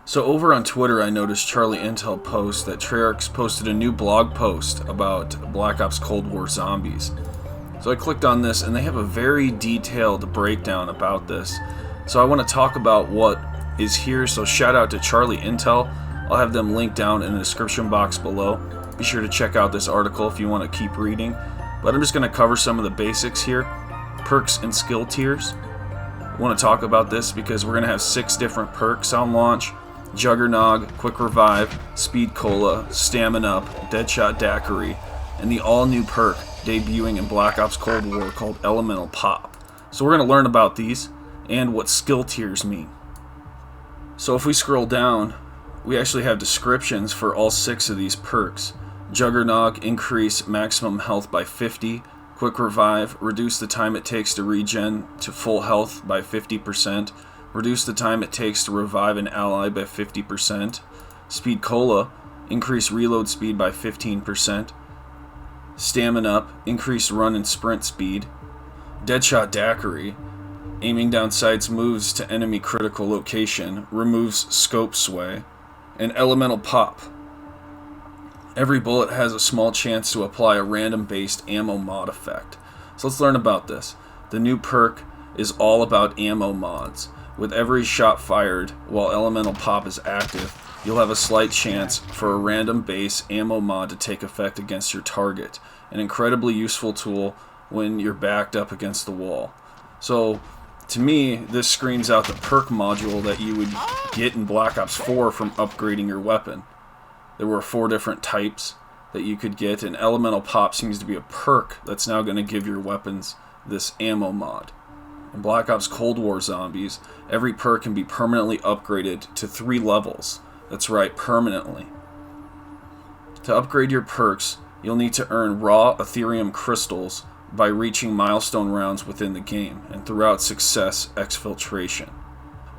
So over on Twitter, I noticed Charlie Intel post that Treyarch posted a new blog post about Black Ops Cold War Zombies. So I clicked on this, and they have a very detailed breakdown about this. So I want to talk about what is here, so shout out to Charlie Intel. I'll have them linked down in the description box below. Be sure to check out this article if you want to keep reading. But I'm just going to cover some of the basics here. Perks and skill tiers. I want to talk about this because we're going to have 6 different perks on launch. Juggernog, Quick Revive, Speed Cola, Stamina Up, Deadshot Daiquiri, and the all-new perk debuting in Black Ops Cold War called Elemental Pop. So we're going to learn about these and what skill tiers mean. So if we scroll down, we actually have descriptions for all 6 of these perks. Juggernog, increase maximum health by 50. Quick Revive, reduce the time it takes to regen to full health by 50%. Reduce the time it takes to revive an ally by 50%. Speed Cola, increase reload speed by 15%. Stamina Up, increase run and sprint speed. Deadshot Daiquiri, aiming down sights moves to enemy critical location, removes scope sway. And Elemental Pop, every bullet has a small chance to apply a random based ammo mod effect. So let's learn about this. The new perk is all about ammo mods. With every shot fired while Elemental Pop is active, you'll have a slight chance for a random base ammo mod to take effect against your target. An incredibly useful tool when you're backed up against the wall. So, to me, this screams out the perk module that you would get in Black Ops 4 from upgrading your weapon. There were 4 different types that you could get, and Elemental Pop seems to be a perk that's now going to give your weapons this ammo mod. In Black Ops Cold War Zombies, every perk can be permanently upgraded to 3 levels. That's right, permanently. To upgrade your perks, you'll need to earn raw Ethereum crystals by reaching milestone rounds within the game, and throughout success exfiltration.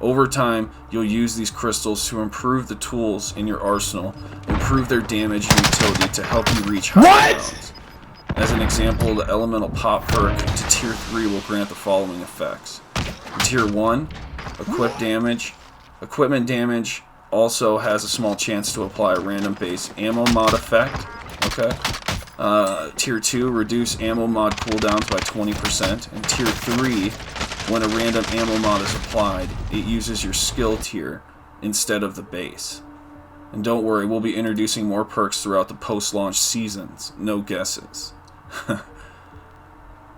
Over time, you'll use these crystals to improve the tools in your arsenal, improve their damage and utility to help you reach higher rounds. As an example, the Elemental Pop perk to Tier 3 will grant the following effects. In Tier 1, equipment damage also has a small chance to apply a random base ammo mod effect. Okay. Tier 2, reduce ammo mod cooldowns by 20%. And Tier 3, when a random ammo mod is applied, it uses your skill tier instead of the base. And don't worry, we'll be introducing more perks throughout the post-launch seasons. No guesses.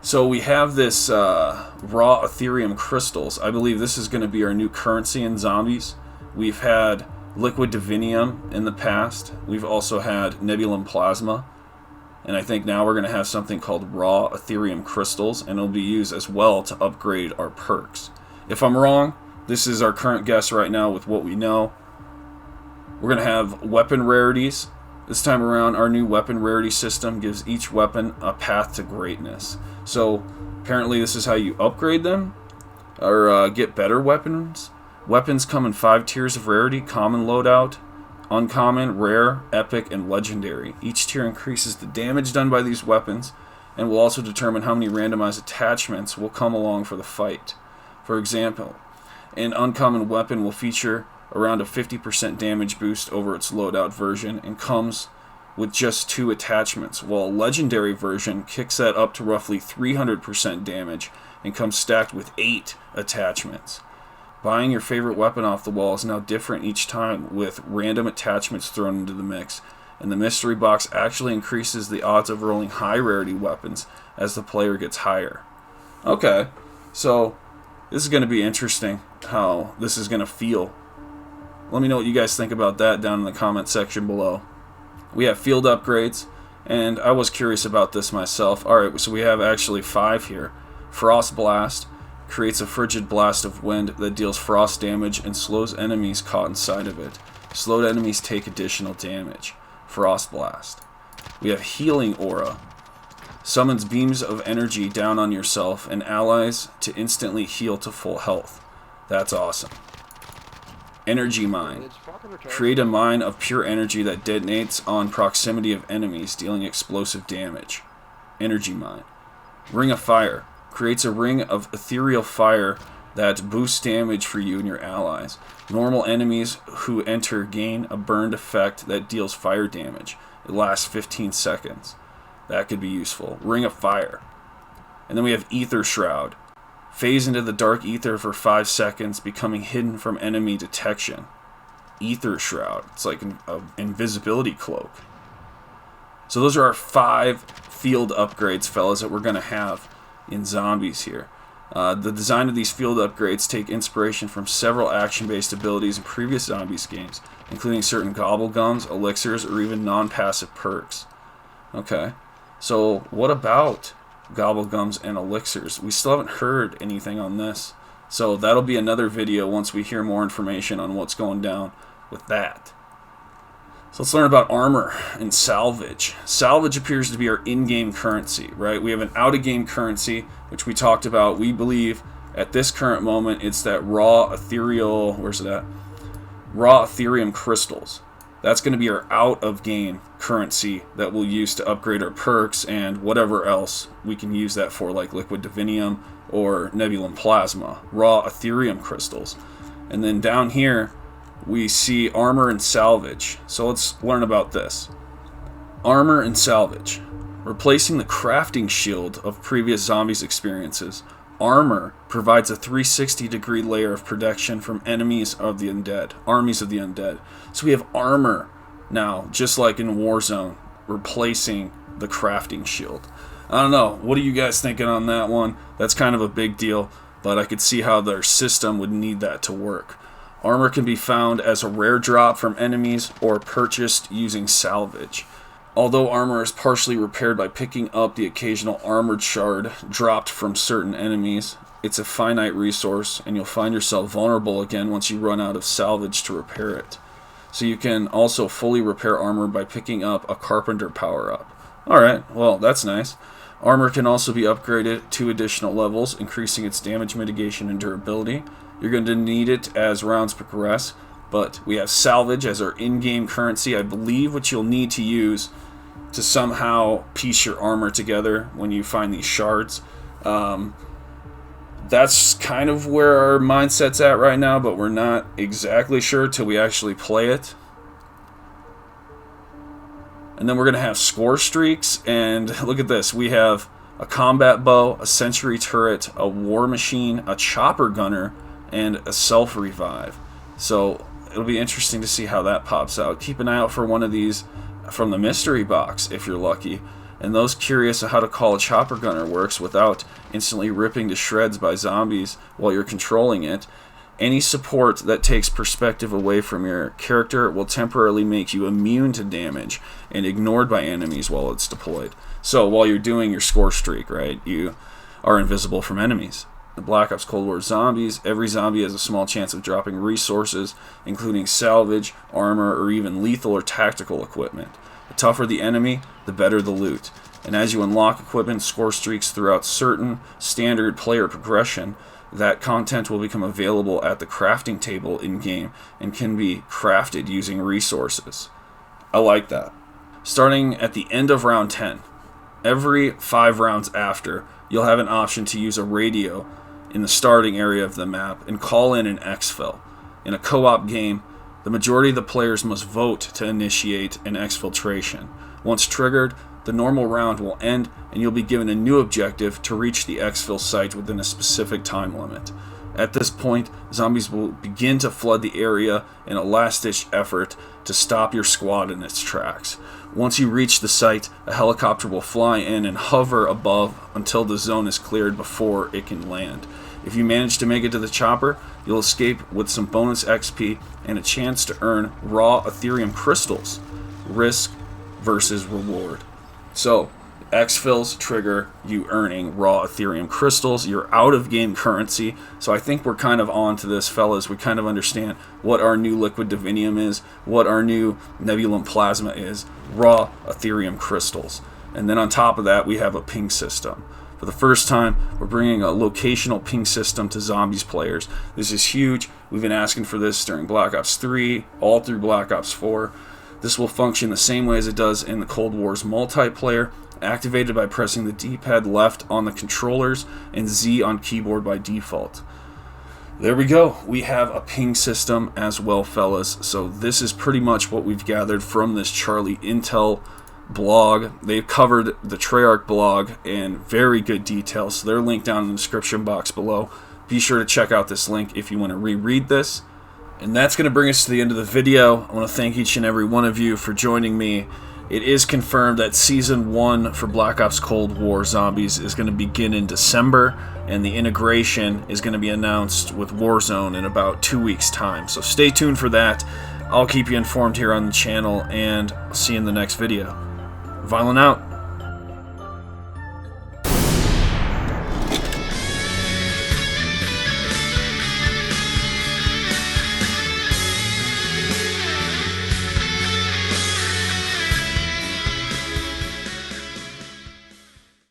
So we have this raw Ethereum crystals. I believe this is going to be our new currency in zombies. We've had liquid divinium in the past. We've also had nebulum plasma. And I think now we're going to have something called raw Ethereum crystals, and it'll be used as well to upgrade our perks. If I'm wrong, this is our current guess right now with what we know. We're going to have weapon rarities. This time around, our new weapon rarity system gives each weapon a path to greatness. So, apparently this is how you upgrade them, or get better weapons. Weapons come in 5 tiers of rarity: common, loadout, uncommon, rare, epic, and legendary. Each tier increases the damage done by these weapons, and will also determine how many randomized attachments will come along for the fight. For example, an uncommon weapon will feature around a 50% damage boost over its loadout version and comes with just 2 attachments, while a legendary version kicks that up to roughly 300% damage and comes stacked with 8 attachments. Buying your favorite weapon off the wall is now different each time, with random attachments thrown into the mix, and the mystery box actually increases the odds of rolling high rarity weapons as the player gets higher. Okay, so this is going to be interesting how this is going to feel. Let me know what you guys think about that down in the comment section below. We have field upgrades, and I was curious about this myself. Alright, so we have actually 5 here. Frost Blast creates a frigid blast of wind that deals frost damage and slows enemies caught inside of it. Slowed enemies take additional damage. Frost Blast. We have Healing Aura. Summons beams of energy down on yourself and allies to instantly heal to full health. That's awesome. Energy Mine. Create a mine of pure energy that detonates on proximity of enemies, dealing explosive damage. Energy Mine. Ring of Fire. Creates a ring of ethereal fire that boosts damage for you and your allies. Normal enemies who enter gain a burned effect that deals fire damage. It lasts 15 seconds. That could be useful. Ring of Fire. And then we have Ether Shroud. Phase into the dark ether for 5 seconds, becoming hidden from enemy detection. Ether Shroud. It's like an invisibility cloak. So those are our 5 field upgrades, fellas, that we're going to have in zombies here. The design of these field upgrades take inspiration from several action-based abilities in previous zombies games, including certain gobblegums, elixirs, or even non-passive perks. Okay, so what about gobblegums and elixirs? We still haven't heard anything on this, so that'll be another video once we hear more information on what's going down with that. So let's learn about armor and salvage. Salvage appears to be our in-game currency, right? We have an out-of-game currency, which we talked about. We believe at this current moment it's that raw ethereal, where's it at? Raw Ethereum crystals. That's going to be our out-of-game currency that we'll use to upgrade our perks and whatever else we can use that for, like liquid divinium or nebulum plasma. Raw Ethereum crystals. And then down here, we see armor and salvage. So let's learn about this. Armor and salvage. Replacing the crafting shield of previous zombies experiences, armor provides a 360-degree layer of protection from enemies of the undead, armies of the undead. So we have armor now, just like in Warzone, replacing the crafting shield. I don't know. What are you guys thinking on that one? That's kind of a big deal, but I could see how their system would need that to work. Armor can be found as a rare drop from enemies or purchased using salvage. Although armor is partially repaired by picking up the occasional armored shard dropped from certain enemies, it's a finite resource and you'll find yourself vulnerable again once you run out of salvage to repair it. So you can also fully repair armor by picking up a carpenter power-up. Alright, well that's nice. Armor can also be upgraded to additional levels, increasing its damage mitigation and durability. You're going to need it as rounds progress, but we have salvage as our in-game currency, I believe, which you'll need to use to somehow piece your armor together when you find these shards. That's kind of where our mindset's at right now, but we're not exactly sure till we actually play it. And then we're going to have Scorestreaks, and look at this. We have a combat bow, a sentry turret, a war machine, a chopper gunner, and a self-revive. So it'll be interesting to see how that pops out. Keep an eye out for one of these from the mystery box if you're lucky. And those curious how to call a chopper gunner works without instantly ripping to shreds by zombies while you're controlling it, any support that takes perspective away from your character will temporarily make you immune to damage and ignored by enemies while it's deployed. So while you're doing your score streak, right, you are invisible from enemies. In Black Ops Cold War Zombies, every zombie has a small chance of dropping resources, including salvage, armor, or even lethal or tactical equipment. The tougher the enemy, the better the loot. And as you unlock equipment score streaks throughout certain standard player progression, that content will become available at the crafting table in-game and can be crafted using resources. I like that. Starting at the end of round 10, every 5 rounds after, you'll have an option to use a radio in the starting area of the map and call in an exfil. In a co-op game, the majority of the players must vote to initiate an exfiltration. Once triggered, the normal round will end and you'll be given a new objective to reach the exfil site within a specific time limit. At this point, zombies will begin to flood the area in a last-ditch effort to stop your squad in its tracks. Once you reach the site, a helicopter will fly in and hover above until the zone is cleared before it can land. If you manage to make it to the chopper, you'll escape with some bonus XP and a chance to earn raw Ethereum crystals. Risk versus reward. So, exfils trigger you earning raw Ethereum crystals. You're out of game currency. So I think we're kind of on to this, fellas. We kind of understand what our new liquid divinium is, what our new nebulum plasma is, raw Ethereum crystals. And then on top of that, we have a ping system. For the first time, we're bringing a locational ping system to zombies players. This is huge. We've been asking for this during Black Ops 3, all through Black Ops 4. This will function the same way as it does in the Cold War's multiplayer, activated by pressing the D-pad left on the controllers and Z on keyboard by default. There we go. We have a ping system as well, fellas. So this is pretty much what we've gathered from this Charlie Intel blog. They've covered the Treyarch blog in very good detail, so they're linked down in the description box below. Be sure to check out this link if you want to reread this. And that's going to bring us to the end of the video. I want to thank each and every one of you for joining me. It is confirmed that Season 1 for Black Ops Cold War Zombies is going to begin in December, and the integration is going to be announced with Warzone in about 2 weeks' time. So stay tuned for that. I'll keep you informed here on the channel, and I'll see you in the next video. Viollent out.